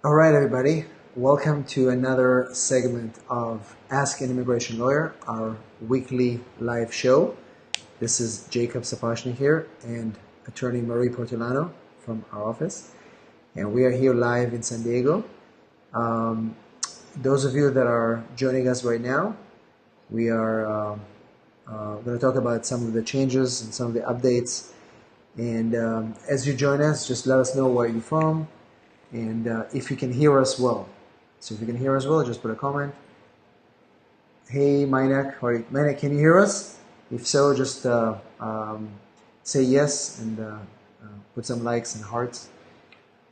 All right, everybody. Welcome to another segment of Ask an Immigration Lawyer, our weekly live show. This is Jacob Sapochnick here and attorney Marie Portolano from our office. And we are here live in San Diego. Those of you that are joining us right now, we are going to talk about some of the changes and some of the updates. And as you join us, just let us know where you're from and if you can hear us well. So if you can hear us well, just put a comment. Hey, Mainak, Mainak, can you hear us? If so, just say yes and put some likes and hearts.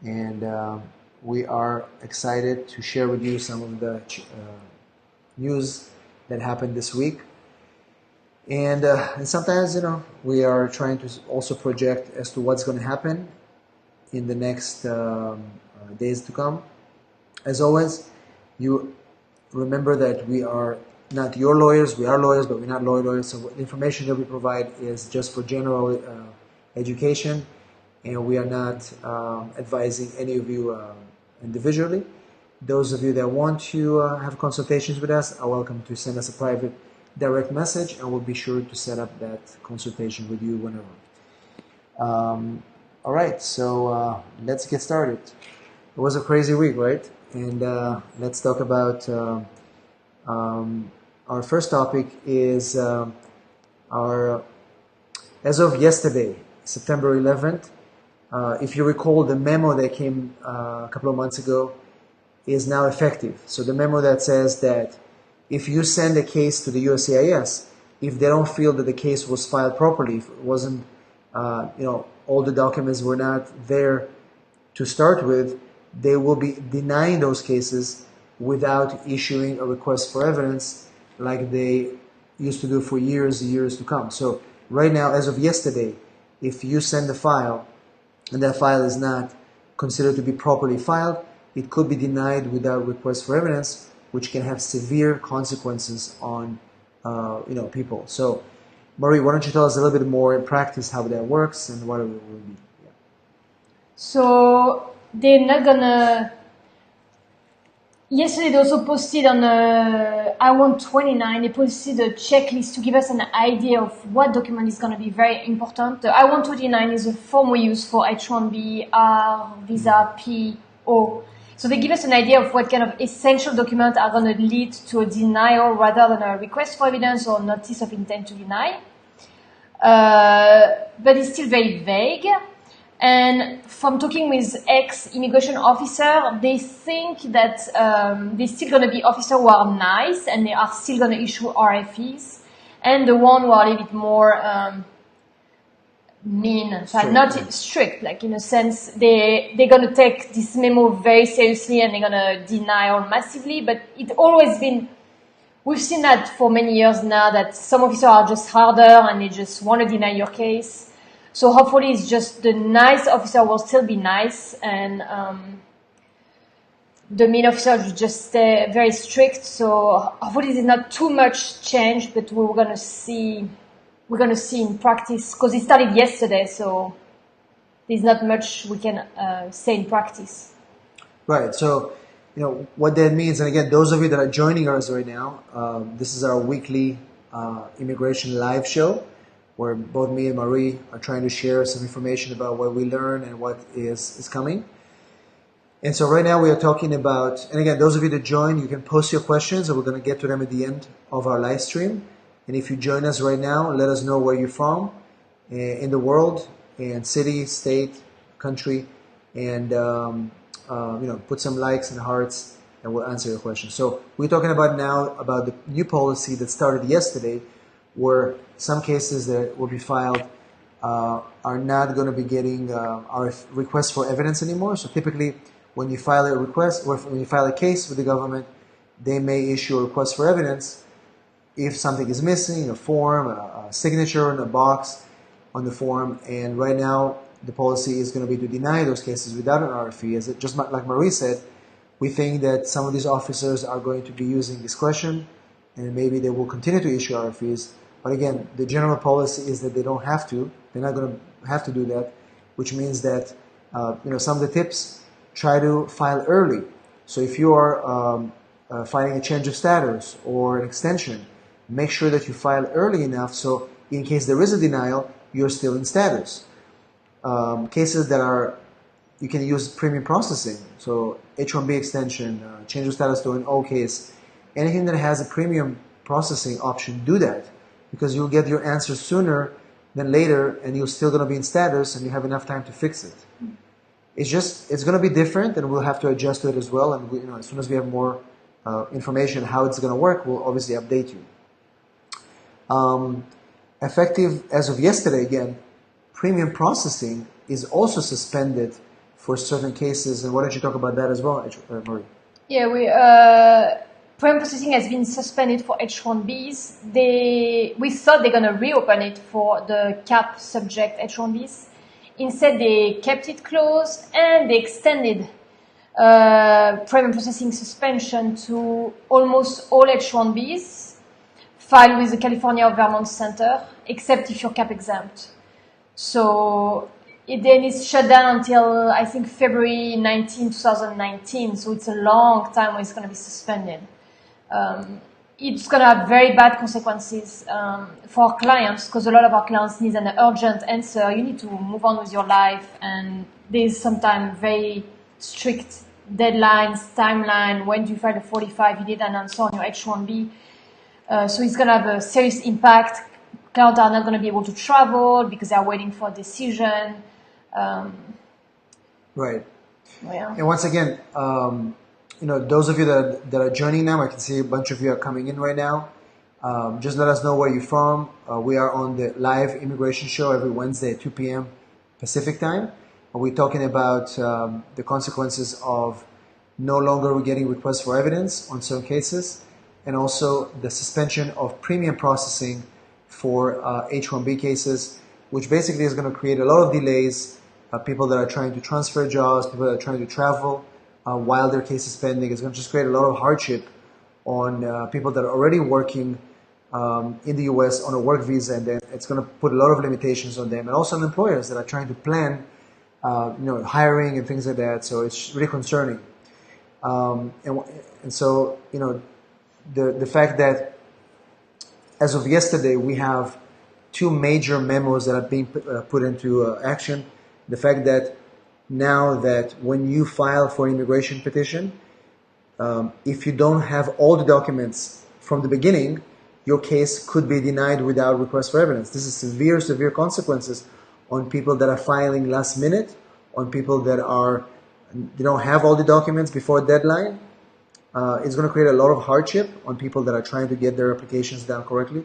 And we are excited to share with you some of the news that happened this week. And sometimes, we are trying to also project as to what's going to happen in the next days to come. As always, you remember that we are not your lawyers. We are lawyers, but we're not lawyers. So the information that we provide is just for general education, and we are not advising any of you individually. Those of you that want to have consultations with us are welcome to send us a private direct message, and we'll be sure to set up that consultation with you whenever. All right, so let's get started. It was a crazy week, right? And let's talk about our first topic is our, as of yesterday, September 11th, if you recall, the memo that came a couple of months ago is now effective. So the memo that says that if you send a case to the USCIS, if they don't feel that the case was filed properly, if it wasn't, all the documents were not there to start with, they will be denying those cases without issuing a request for evidence like they used to do for years and years to come. So right now, as of yesterday, if you send a file and that file is not considered to be properly filed, it could be denied without request for evidence, which can have severe consequences on people. So, Marie, why don't you tell us a little bit more in practice how that works and what it will be? Yeah. So they're not gonna. Yesterday they also posted on I-129, they posted a checklist to give us an idea of what document is going to be very important. The I-129 is a form we use for H-1B, R, Visa, P, O. So they give us an idea of what kind of essential documents are going to lead to a denial rather than a request for evidence or notice of intent to deny. But it's still very vague. And from talking with ex-immigration officer, they think that they're still going to be officers who are nice and they are still going to issue RFEs. And the one who are a little bit more mean, so not strict, like in a sense, they're going to take this memo very seriously and they're going to deny all massively. But it always been, we've seen that for many years now, that some officers are just harder and they just want to deny your case. So hopefully it's just the nice officer will still be nice and the mean officer will just stay very strict. So hopefully there's not too much change, but we're going to see in practice, because it started yesterday, so there's not much we can say in practice. Right. So, what that means, and again, those of you that are joining us right now, this is our weekly immigration live show, where both me and Marie are trying to share some information about what we learn and what is coming. And so right now we are talking about, and again, those of you that join, you can post your questions and we're going to get to them at the end of our live stream. And if you join us right now, let us know where you're from in the world, and city, state, country, and put some likes and hearts and we'll answer your questions. So we're talking about now about the new policy that started yesterday, where some cases that will be filed are not going to be getting our requests for evidence anymore. So typically, when you file a request or when you file a case with the government, they may issue a request for evidence if something is missing, a form, a signature in a box on the form. And right now, the policy is going to be to deny those cases without an RFE. As just like Marie said, we think that some of these officers are going to be using discretion, and maybe they will continue to issue RFEs. But again, the general policy is that they don't have to. They're not going to have to do that, which means that some of the tips try to file early. So if you are filing a change of status or an extension, make sure that you file early enough so in case there is a denial, you're still in status. Cases that are, you can use premium processing, so H-1B extension, change of status to an O case, anything that has a premium processing option, do that, because you'll get your answer sooner than later, and you're still going to be in status, and you have enough time to fix it. It's going to be different, and we'll have to adjust to it as well, and as soon as we have more information how it's going to work, we'll obviously update you. Effective as of yesterday, again, premium processing is also suspended for certain cases, and why don't you talk about that as well, Marie? Yeah, premium processing has been suspended for H-1Bs. We thought they're going to reopen it for the cap subject H-1Bs. Instead, they kept it closed and they extended premium processing suspension to almost all H-1Bs filed with the California or Vermont Center, except if you're cap exempt. So then it's shut down until, I think, February 19, 2019. So it's a long time when it's going to be suspended. It's going to have very bad consequences for our clients, because a lot of our clients need an urgent answer. You need to move on with your life, and there's sometimes very strict deadlines, timeline. When do you file the 45? You need an answer on your H-1B. So it's going to have a serious impact. Clients are not going to be able to travel because they're waiting for a decision. Right. Yeah. And once again, those of you that are joining now, I can see a bunch of you are coming in right now. Just let us know where you're from. We are on the live immigration show every Wednesday at 2 p.m. Pacific time. We're talking about the consequences of no longer getting requests for evidence on certain cases, and also the suspension of premium processing for H-1B cases, which basically is going to create a lot of delays. People that are trying to transfer jobs, people that are trying to travel while their case is pending. It's going to just create a lot of hardship on people that are already working in the U.S. on a work visa, and then it's going to put a lot of limitations on them, and also on employers that are trying to plan, hiring and things like that. So it's really concerning. And so, the fact that as of yesterday we have two major memos that are being put into action. The fact that now that when you file for an immigration petition, if you don't have all the documents from the beginning, your case could be denied without request for evidence. This is severe consequences on people that are filing last minute, on people that don't have all the documents before deadline. It's going to create a lot of hardship on people that are trying to get their applications done correctly.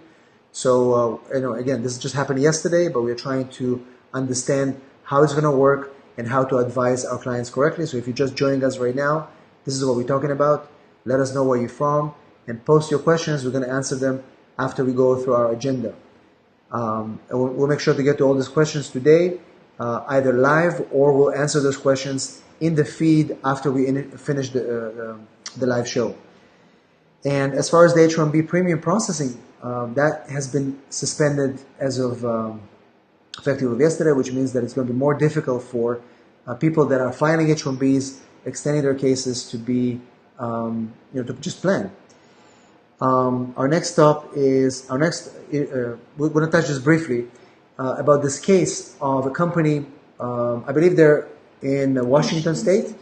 So, again, this just happened yesterday, but we're trying to understand how it's going to work and how to advise our clients correctly. So if you're just joining us right now, this is what we're talking about. Let us know where you're from and post your questions. We're going to answer them after we go through our agenda. And we'll make sure to get to all these questions today, either live, or we'll answer those questions in the feed after we finish the live show. And as far as the H-1B premium processing, that has been suspended as of effective of yesterday, which means that it's going to be more difficult for people that are filing H-1Bs, extending their cases to be, to just plan. Our next stop is, we're going to touch just briefly about this case of a company, I believe they're in Washington State,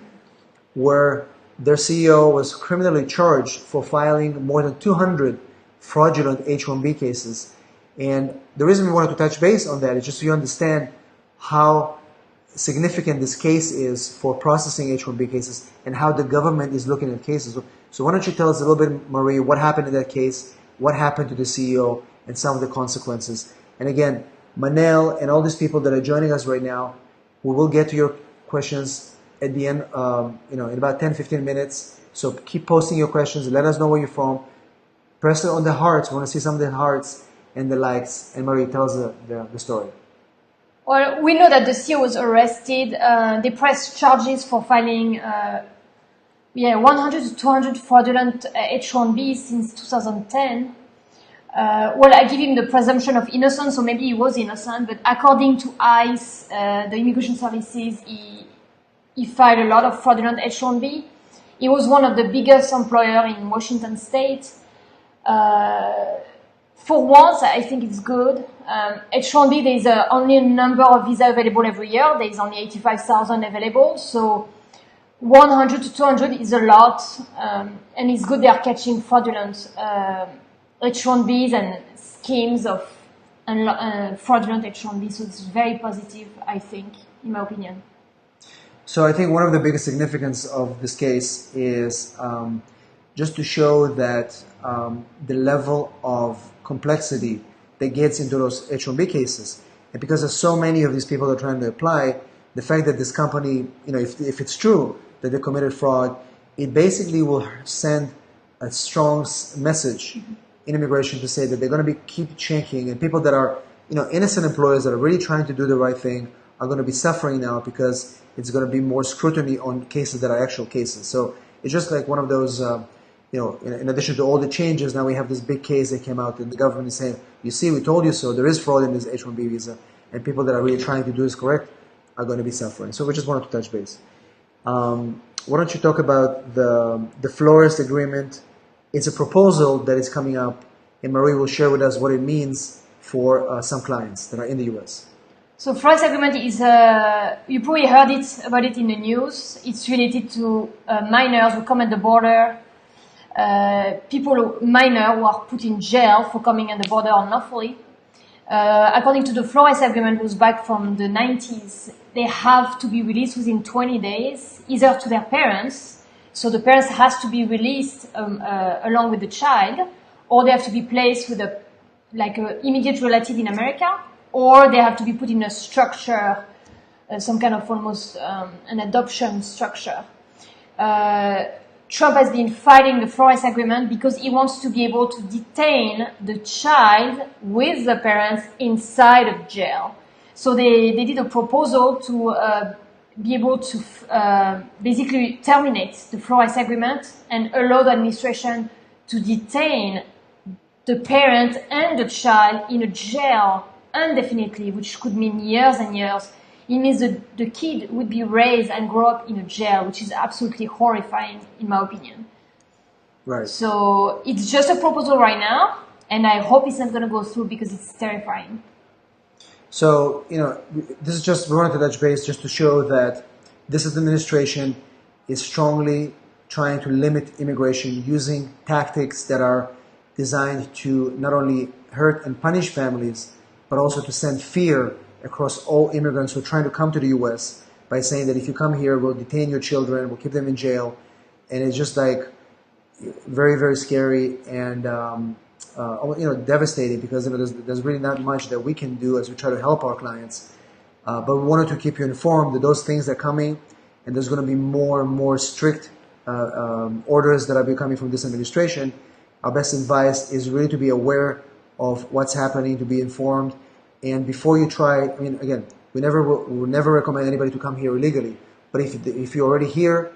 where their CEO was criminally charged for filing more than 200 fraudulent H-1B cases. And the reason we wanted to touch base on that is just so you understand how significant this case is for processing H-1B cases and how the government is looking at cases. So why don't you tell us a little bit, Marie, what happened in that case, what happened to the CEO, and some of the consequences. And again, Manel and all these people that are joining us right now, we will get to your questions at the end, in about 10-15 minutes. So keep posting your questions. Let us know where you're from. Press it on the hearts. We want to see some of the hearts and the likes. And Marie tells the story. Well, we know that the CEO was arrested. They pressed charges for filing 100 to 200 fraudulent H-1Bs since 2010. Well, I give him the presumption of innocence, so maybe he was innocent, but according to ICE, the immigration services, he he filed a lot of fraudulent H-1B. He was one of the biggest employer in Washington State. For once, I think it's good. H-1B, there is only a number of visa available every year. There is only 85,000 available. So 100 to 200 is a lot. And it's good they are catching fraudulent H-1Bs and schemes of fraudulent H-1B. So it's very positive, I think, in my opinion. So I think one of the biggest significance of this case is just to show that the level of complexity that gets into those H-1B cases. And because there's so many of these people that are trying to apply, the fact that this company, if it's true that they committed fraud, it basically will send a strong message in immigration to say that they're going to keep checking, and people that are, innocent employers that are really trying to do the right thing are going to be suffering now because it's going to be more scrutiny on cases that are actual cases. So it's just like one of those, in addition to all the changes, now we have this big case that came out and the government is saying, you see, we told you so, there is fraud in this H-1B visa, and people that are really trying to do this correct are going to be suffering. So we just wanted to touch base. Why don't you talk about the Flores Agreement? It's a proposal that is coming up, and Marie will share with us what it means for some clients that are in the U.S. So Flores Agreement is, you probably heard about it in the news. It's related to minors who come at the border, minors who are put in jail for coming at the border unlawfully. According to the Flores Agreement, was back from the 90s, they have to be released within 20 days, either to their parents, so the parents has to be released along with the child, or they have to be placed with an immediate relative in America, or they have to be put in a structure, some kind of almost an adoption structure. Trump has been fighting the Flores Agreement because he wants to be able to detain the child with the parents inside of jail. So they did a proposal to be able to basically terminate the Flores Agreement and allow the administration to detain the parent and the child in a jail indefinitely, which could mean years and years. It means that the kid would be raised and grow up in a jail, which is absolutely horrifying, in my opinion. Right. So it's just a proposal right now, and I hope it's not going to go through because it's terrifying. So, this is just, we wanted to touch base just to show that this administration is strongly trying to limit immigration using tactics that are designed to not only hurt and punish families, but also to send fear across all immigrants who are trying to come to the U.S. by saying that if you come here, we'll detain your children, we'll keep them in jail. And it's just like very, very scary and devastating because there's really not much that we can do as we try to help our clients. But we wanted to keep you informed that those things are coming, and there's going to be more and more strict orders that are coming from this administration. Our best advice is really to be aware of what's happening, to be informed. And before you try, again, we will never recommend anybody to come here illegally. But if you're already here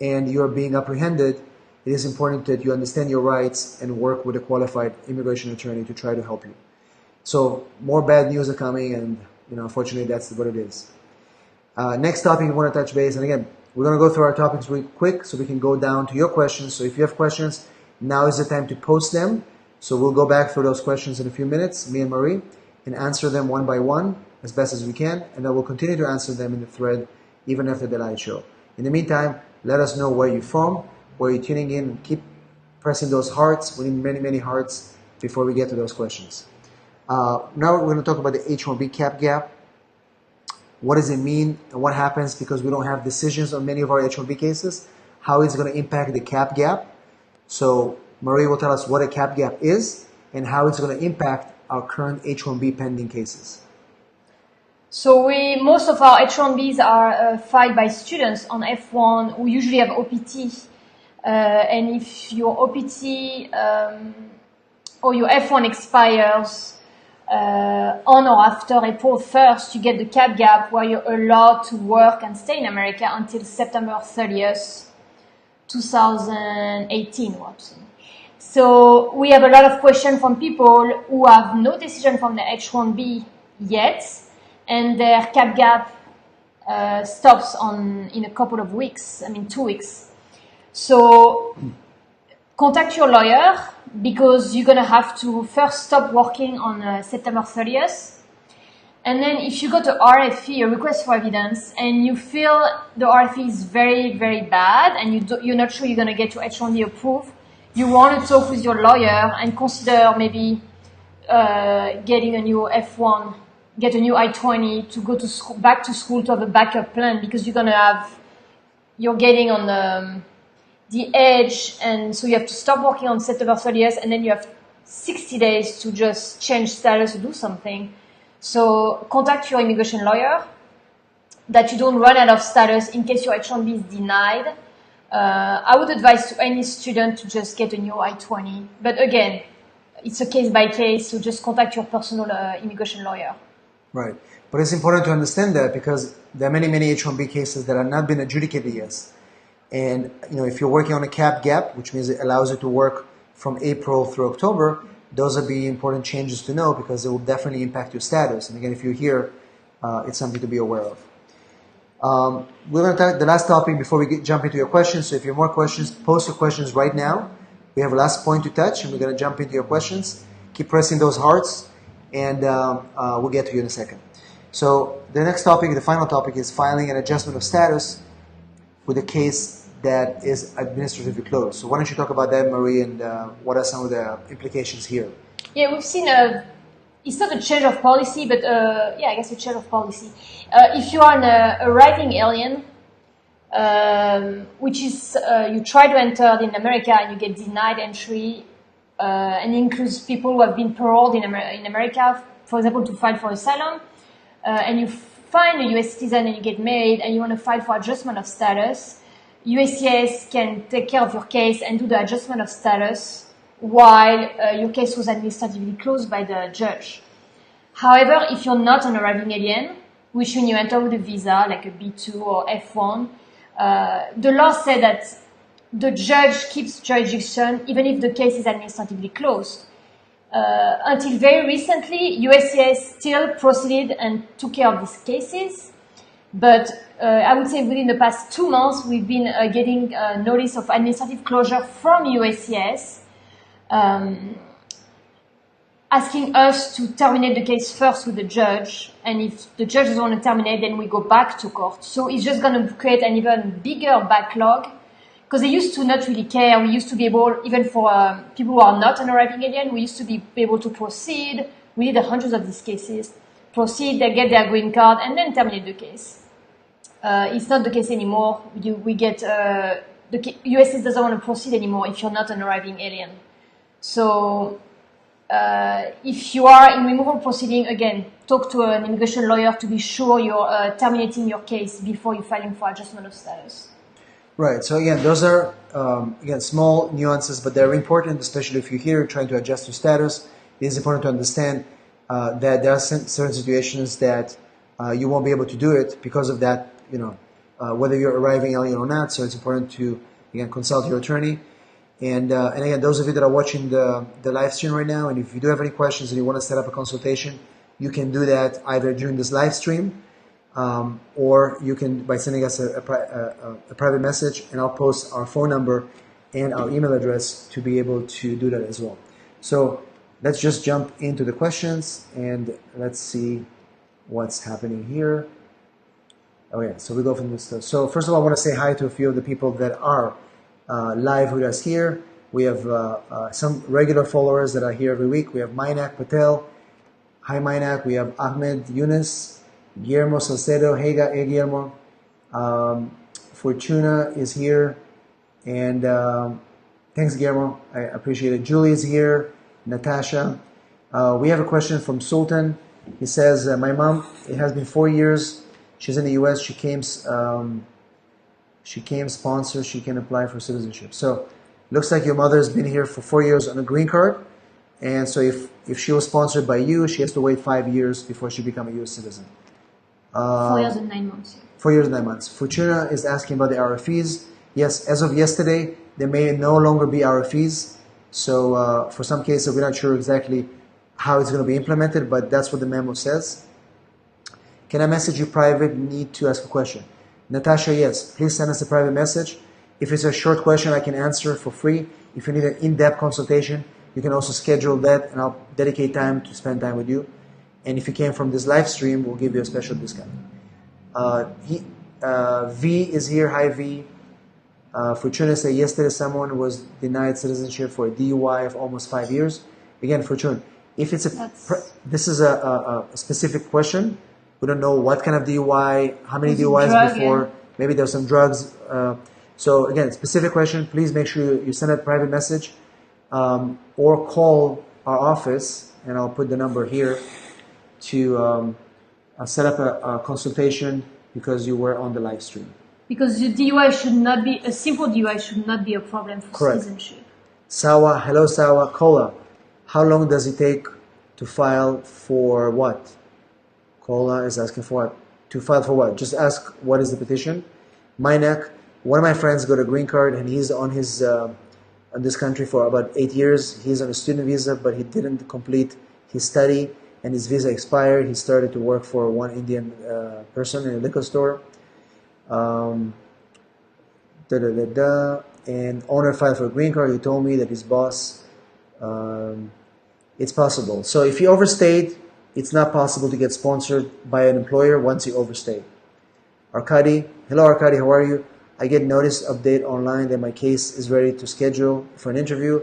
and you're being apprehended, it is important that you understand your rights and work with a qualified immigration attorney to try to help you. So more bad news are coming, and unfortunately that's what it is. Next topic we want to touch base, and again, we're going to go through our topics really quick so we can go down to your questions. So if you have questions, now is the time to post them. So we'll go back through those questions in a few minutes, me and Marie, and answer them one by one as best as we can, and then we'll continue to answer them in the thread even after the live show. In the meantime, let us know where you're from, where you're tuning in, and keep pressing those hearts. We need many, many hearts before we get to those questions. Now we're going to talk about the H-1B cap gap. What does it mean and what happens because we don't have decisions on many of our H-1B cases, how it's going to impact the cap gap. So Marie will tell us what a cap gap is and how it's going to impact our current H-1B pending cases. So most of our H-1Bs are filed by students on F1 who usually have OPT. And if your OPT or your F1 expires on or after April 1st, you get the cap gap where you're allowed to work and stay in America until September 30th, 2018. So we have a lot of questions from people who have no decision from the H-1B yet, and their cap gap stops in a couple of weeks. 2 weeks. So contact your lawyer, because you're going to have to first stop working on September 30th. And then if you go to RFE, a request for evidence, and you feel the RFE is very, very bad, and you're not sure you're going to get your H1B approved, you want to talk with your lawyer and consider maybe getting a new F1, get a new I-20 to go to school, back to school, to have a backup plan, because you're getting on the edge, and so you have to stop working on September 30th, and then you have 60 days to just change status or do something. So contact your immigration lawyer, that you don't run out of status in case your H1B is denied. I would advise to any student to just get a new I-20. But again, it's a case by case, so just contact your personal immigration lawyer. Right. But it's important to understand that, because there are many, many H1B cases that have not been adjudicated yet. And if you're working on a cap gap, which means it allows you to work from April through October, those are the important changes to know, because it will definitely impact your status. And again, if you're here, it's something to be aware of. We're going to talk the last topic before we jump into your questions. So if you have more questions, post your questions right now. We have a last point to touch, and we're going to jump into your questions. Keep pressing those hearts, and we'll get to you in a second. So the next topic, the final topic, is filing an adjustment of status with a case that is administratively closed. So why don't you talk about that, Marie, and what are some of the implications here? Yeah, we've seen it's not a change of policy, but I guess a change of policy. If you are an arriving alien, which is you try to enter in America and you get denied entry, and includes people who have been paroled in America, for example, to file for asylum, and you find a U.S. citizen and you get married and you want to file for adjustment of status, USCIS can take care of your case and do the adjustment of status while your case was administratively closed by the judge. However, if you're not an arriving alien, which means you enter with a visa, like a B2 or F1, the law said that the judge keeps jurisdiction even if the case is administratively closed. Until very recently, USCIS still proceeded and took care of these cases. But I would say within the past 2 months, we've been getting notice of administrative closure from USCIS, asking us to terminate the case first with the judge. And if the judge doesn't want to terminate, then we go back to court. So it's just going to create an even bigger backlog, because they used to not really care. We used to be able, even for people who are not an arriving alien, we used to be able to proceed. We did hundreds of these cases. Proceed, they get their green card, and then terminate the case. It's not the case anymore. We get the USCIS doesn't want to proceed anymore if you're not an arriving alien. So if you are in removal proceeding, again, talk to an immigration lawyer to be sure you're terminating your case before you're filing for adjustment of status. Right. So again, those are again small nuances, but they're important, especially if you're here trying to adjust your status. It is important to understand that there are certain situations that you won't be able to do it because of that. Whether you're arriving alien or not. So it's important to again consult your attorney. And again, those of you that are watching the live stream right now, and if you do have any questions and you want to set up a consultation, you can do that either during this live stream, or you can by sending us a private message, and I'll post our phone number and our email address to be able to do that as well. So let's just jump into the questions and let's see what's happening here. Oh yeah, so we go from this stuff. So first of all, I want to say hi to a few of the people that are live with us here. We have some regular followers that are here every week. We have Mainak Patel. Hi Mainak. We have Ahmed Yunus, Guillermo Salcedo. Hey Guillermo. Fortuna is here. And thanks Guillermo. I appreciate it. Julie is here. Natasha. We have a question from Sultan. He says, my mom, it has been 4 years. She's in the U.S. She came sponsored. She can apply for citizenship. So, looks like your mother has been here for 4 years on a green card, and so if she was sponsored by you, she has to wait 5 years before she becomes a U.S. citizen. 4 years and 9 months. 4 years and 9 months. Fortuna is asking about the RFEs. Yes, as of yesterday, there may no longer be RFEs. So, for some cases, we're not sure exactly how it's going to be implemented, but that's what the memo says. Can I message you private? Need to ask a question. Natasha, yes. Please send us a private message. If it's a short question, I can answer for free. If you need an in-depth consultation, you can also schedule that, and I'll dedicate time to spend time with you. And if you came from this live stream, we'll give you a special discount. V is here. Hi, V. Fortuna said yesterday someone was denied citizenship for a DUI of almost 5 years. Again, Fortuna, if it's this is a specific question. We don't know what kind of DUI, how many DUIs before. Maybe there's some drugs. So again, specific question. Please make sure you send a private message or call our office, and I'll put the number here to set up a consultation because you were on the live stream. Because the DUI should not be, a simple DUI should not be a problem for Correct. citizenship. Sawa, hello Sawa. Kola, how long does it take to file for what? Kola is asking for what? To file for what? Just ask what is the petition. Minak, one of my friends got a green card and he's on his on this country for about 8 years. He's on a student visa, but he didn't complete his study and his visa expired. He started to work for one Indian person in a liquor store. And owner filed for a green card. He told me that his boss, it's possible. So if you overstayed, it's not possible to get sponsored by an employer once you overstay. Arkady, hello Arkady, how are you? I get notice update online that my case is ready to schedule for an interview.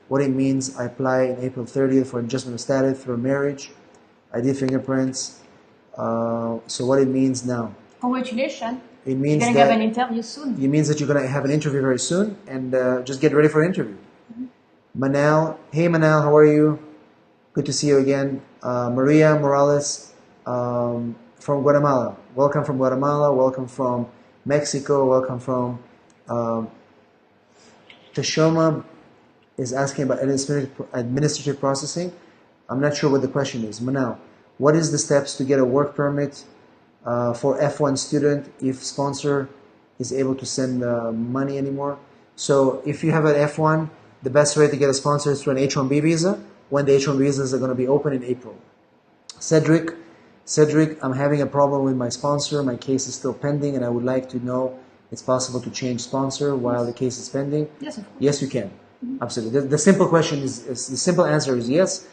What it means, I apply in April 30th for adjustment of status through marriage. I did fingerprints. So what it means now? Congratulations. It means you're going to have an interview soon. It means that you're going to have an interview very soon, and just get ready for an interview. Manal, hey Manal, how are you? Good to see you again. Maria Morales from Guatemala. Welcome from Guatemala. Welcome from Mexico. Welcome from Tashoma is asking about administrative processing. I'm not sure what the question is. Manal, what is the steps to get a work permit for F1 student if sponsor is able to send money anymore? So if you have an F1, the best way to get a sponsor is through an H1B visa when the H1B visas are going to be open in April. Cedric, I'm having a problem with my sponsor. My case is still pending and I would like to know it's possible to change sponsor while the case is pending. Yes, of course. Yes, you can. Absolutely. The simple question is the simple answer is yes,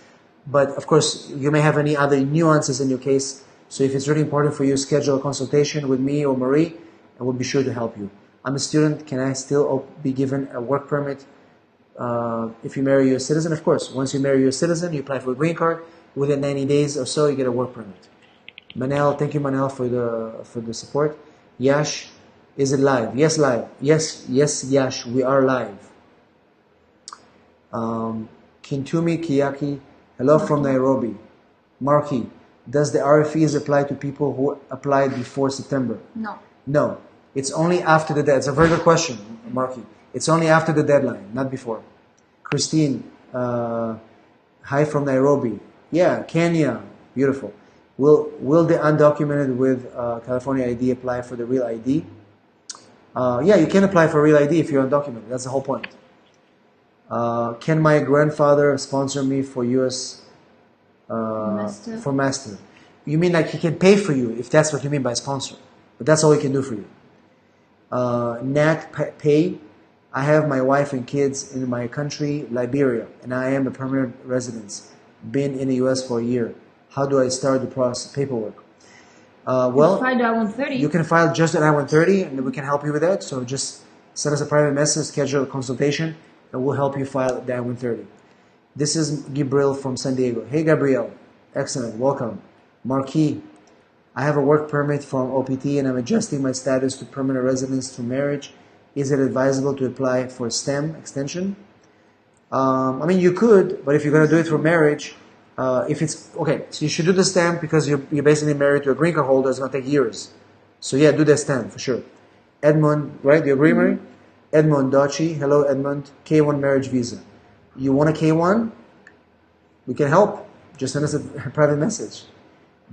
but of course you may have any other nuances in your case. So if it's really important for you, schedule a consultation with me or Marie, and we'll be sure to help you. I'm a student. Can I still be given a work permit if you marry a U.S. citizen? Of course. Once you marry a U.S. citizen, you apply for a green card. Within 90 days or so, you get a work permit. Manel, thank you, Manel, for the support. Yash, is it live? Yes, live. Yes, Yash, we are live. Kintumi Kiyaki, hello from Nairobi. Marky, does the RFEs apply to people who applied before September? No. No. It's only after the deadline. It's a very good question, Marky. It's only after the deadline, not before. Christine, hi from Nairobi. Yeah, Kenya. Beautiful. Will the undocumented with California ID apply for the real ID? Yeah, you can apply for real ID if you're undocumented. That's the whole point. Can my grandfather sponsor me for U.S. Master. For master? You mean like he can pay for you if that's what you mean by sponsor? But that's all he can do for you. Nat Pay. I have my wife and kids in my country, Liberia, and I am a permanent resident. Been in the U.S. for a year. How do I start the process paperwork? Well, file the I-130. You can file just an I-130, and we can help you with that. So just send us a private message, schedule a consultation, and we'll help you file the I-130. This is Gabriel from San Diego. Hey, Gabriel. Excellent. Welcome. Marquis, I have a work permit from OPT, and I'm adjusting my status to permanent residence through marriage. Is it advisable to apply for STEM extension? I mean, you could, but if you're going to do it through marriage, if it's okay, so you should do the stamp because you're basically married to a green card holder. It's going to take years. So yeah, do the stamp for sure. Edmund, right? Do you agree, Mary? Edmund Dachi, hello Edmund. K1 marriage visa. You want a K1? We can help. Just send us a private message.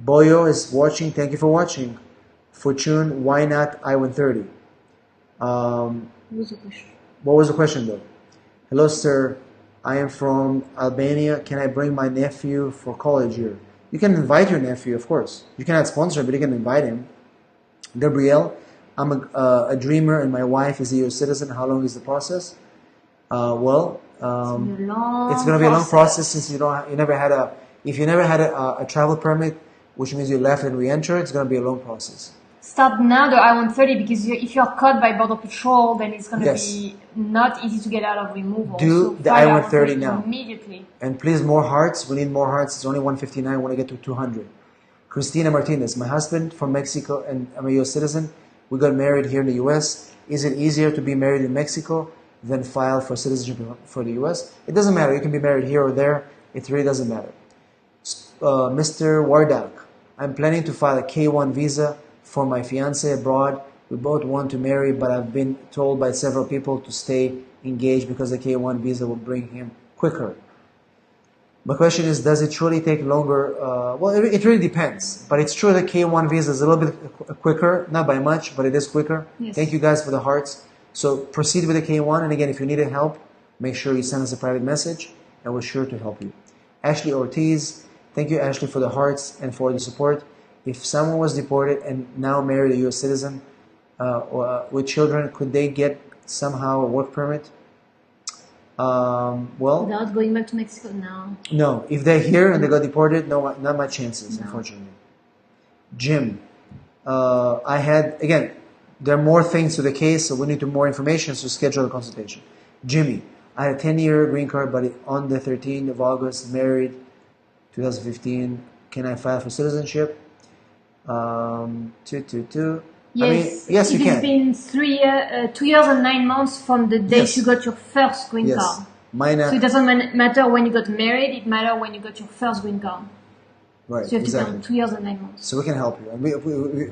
Boyo is watching. Thank you for watching. Fortune, why not I-130? What was the question though? Hello, sir. I am from Albania. Can I bring my nephew for college here? You can invite your nephew, of course. You cannot sponsor him, but you can invite him. Gabrielle, I'm a dreamer and my wife is a US citizen. How long is the process? It's going to be a long process since if you never had a travel permit, which means you left and re-enter, it's going to be a long process. Start now the I-130 because if you're caught by Border Patrol, then it's going to be not easy to get out of removal. Do the I-130 now. Immediately. And please, more hearts. We need more hearts. It's only 159. I want to get to 200. Christina Martinez, my husband from Mexico and I'm a U.S. citizen. We got married here in the U.S. Is it easier to be married in Mexico than file for citizenship for the U.S.? It doesn't matter. You can be married here or there. It really doesn't matter. Mr. Wardak, I'm planning to file a K-1 visa for my fiance abroad. We both want to marry, but I've been told by several people to stay engaged because the K-1 visa will bring him quicker. My question is, does it truly take longer? It really depends. But it's true that K-1 visa is a little bit quicker, not by much, but it is quicker. Yes. Thank you guys for the hearts. So proceed with the K-1. And again, if you need help, make sure you send us a private message, and we're sure to help you. Ashley Ortiz, thank you, Ashley, for the hearts and for the support. If someone was deported and now married a U.S. citizen with children, could they get somehow a work permit? Without going back to Mexico now. No, if they're here and they got deported, no, not much chances, unfortunately. Jim, there are more things to the case, so we need more information to schedule a consultation. Jimmy, I had a 10-year green card, but on the 13th of August, married, 2015. Can I file for citizenship? 222. Yes, yes, you can. It's been 2 years and 9 months from the date you got your first green card. So it doesn't matter when you got married, it matters when you got your first green card. Right, so you have to count 2 years and 9 months. So we can help you. And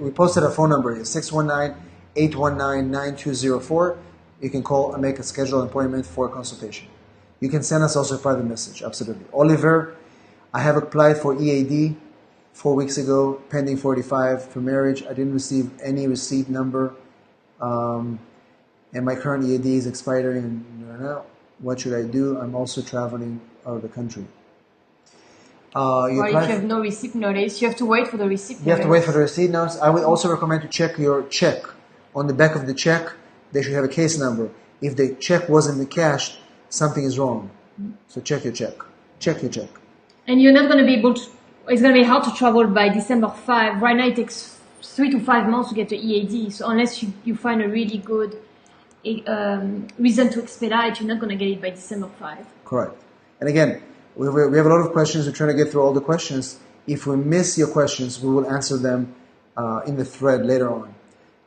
we posted a phone number here, 619-819-9204. You can call and make a scheduled appointment for a consultation. You can send us also a private message, absolutely. Oliver, I have applied for EAD 4 weeks ago, pending 45 for marriage. I didn't receive any receipt number, and my current EAD is expiring. What should I do? I'm also traveling out of the country. If you have no receipt notice, you have to wait for the receipt notice. You have to wait for the receipt notice. I would also recommend to check your check. On the back of the check, they should have a case number. If the check wasn't cashed, something is wrong. So check your check. Check your check. And you're not going to be able to. It's going to be hard to travel by December 5. Right now, it takes 3 to 5 months to get the EAD. So unless you find a really good reason to expedite, you're not going to get it by December 5. Correct. And again, we have a lot of questions. We're trying to get through all the questions. If we miss your questions, we will answer them in the thread later on.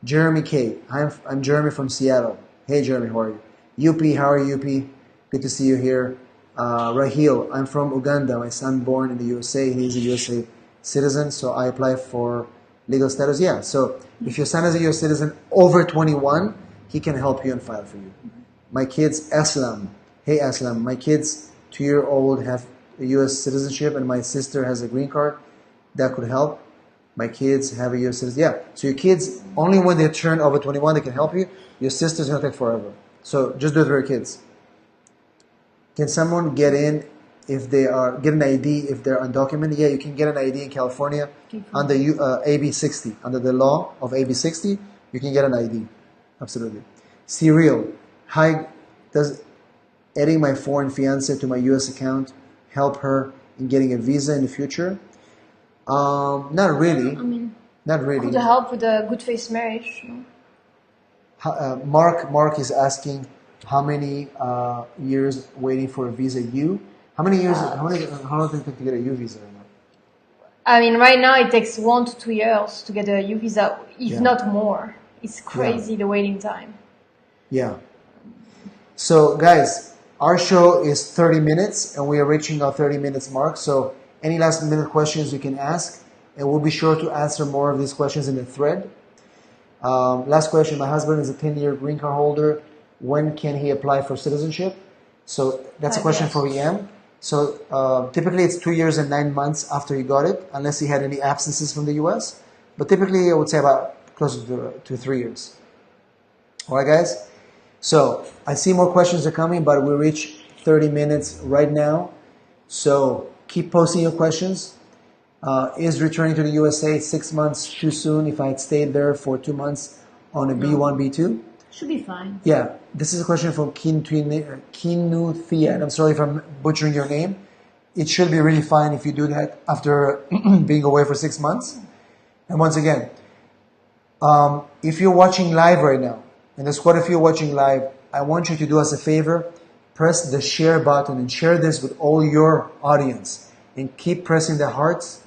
Jeremy K. I'm Jeremy from Seattle. Hey, Jeremy, how are you? UP, how are you, UP? Good to see you here. Rahil, I'm from Uganda. My son born in the USA. He's a USA citizen, so I apply for legal status. Yeah, so if your son is a US citizen over 21, he can help you and file for you. My kids, Aslam. Hey, Aslam. My kids, 2-year-old, have a US citizenship, and my sister has a green card. That could help. My kids have a US citizen. Yeah, so your kids, only when they turn over 21, they can help you. Your sister's going to take forever. So just do it for your kids. Can someone get in if they get an ID if they're undocumented? Yeah, you can get an ID in California under AB60. Under the law of AB60, you can get an ID. Absolutely. Serial. Hi, does adding my foreign fiance to my US account help her in getting a visa in the future? Not really. Not really. Could help with a good faith marriage. Mark is asking how many years waiting for a visa U? How many years? How long does it take to get a U visa right now? Right now it takes 1 to 2 years to get a U visa, if not more. It's crazy the waiting time. Yeah. So guys, our show is 30 minutes, and we are reaching our 30 minutes mark. So any last minute questions you can ask, and we'll be sure to answer more of these questions in the thread. Last question. My husband is a 10-year green card holder. When can he apply for citizenship? So that's a question for EM. So typically it's 2 years and 9 months after he got it, unless he had any absences from the US. But typically I would say about closer to 3 years. All right, guys? So I see more questions are coming, but we reach 30 minutes right now. So keep posting your questions. Is returning to the USA 6 months too soon if I had stayed there for 2 months on a B1, B2? Should be fine. Yeah, this is a question from Kinuthia, and I'm sorry if I'm butchering your name. It should be really fine if you do that after being away for 6 months. And once again, if you're watching live right now, and there's quite a few watching live, I want you to do us a favor, press the share button and share this with all your audience. And keep pressing the hearts,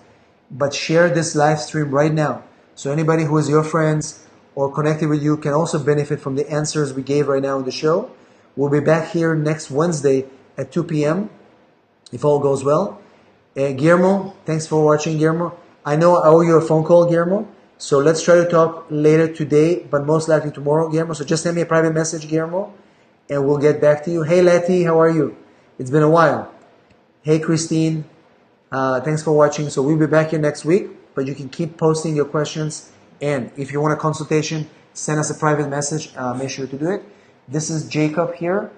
but share this live stream right now. So anybody who is your friends or connected with you can also benefit from the answers we gave right now in the show. We'll be back here next Wednesday at 2 p.m. if all goes well. Guillermo, thanks for watching, Guillermo. I know I owe you a phone call, Guillermo. So let's try to talk later today, but most likely tomorrow, Guillermo. So just send me a private message, Guillermo, and we'll get back to you. Hey, Letty, how are you? It's been a while. Hey, Christine. Thanks for watching. So we'll be back here next week, but you can keep posting your questions. And if you want a consultation, send us a private message. Make sure to do it. This is Jacob here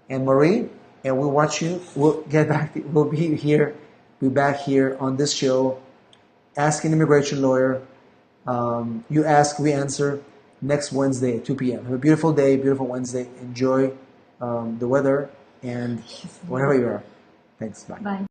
and Marie, and we'll watch you. We'll get back. We'll be here. Be back here on this show. Ask an immigration lawyer. You ask, we answer. Next Wednesday at 2 p.m. Have a beautiful day, beautiful Wednesday. Enjoy the weather and wherever you are. Thanks. Bye. Bye.